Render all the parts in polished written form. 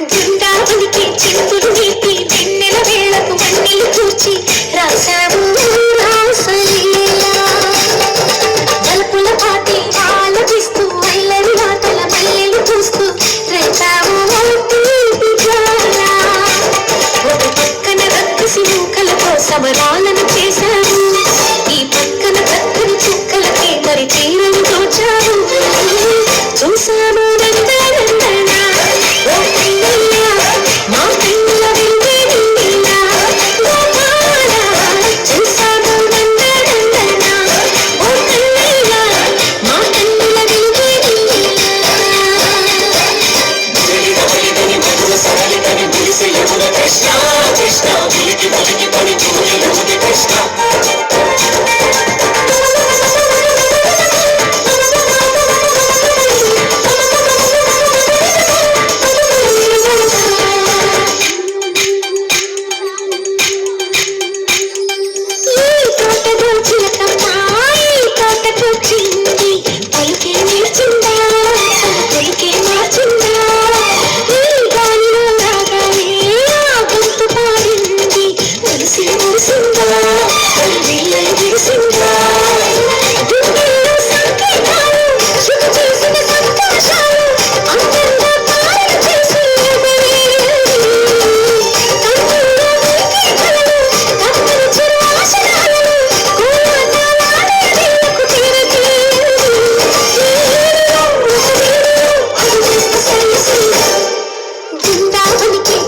బృందావనికి చింతుడు నీటి వెన్నెల వేళకు వన్నెలు చూచి రాసావు రాసలీలా తలుపుల పాటి ఆలోచిస్తూ అల్లరి మాటల మల్లెలు చూస్తూ రేపావు ఒక పక్కన రక్కసి మూకలతో సమరాలను చేశావు ఈ పక్కన పక్కన చుక్కలకి మరి తీరని తోచావు చూసాము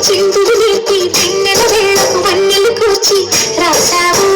చిందులు నేర్పి వెన్నెల వేళకు వన్నెలు కూర్చి రాసావు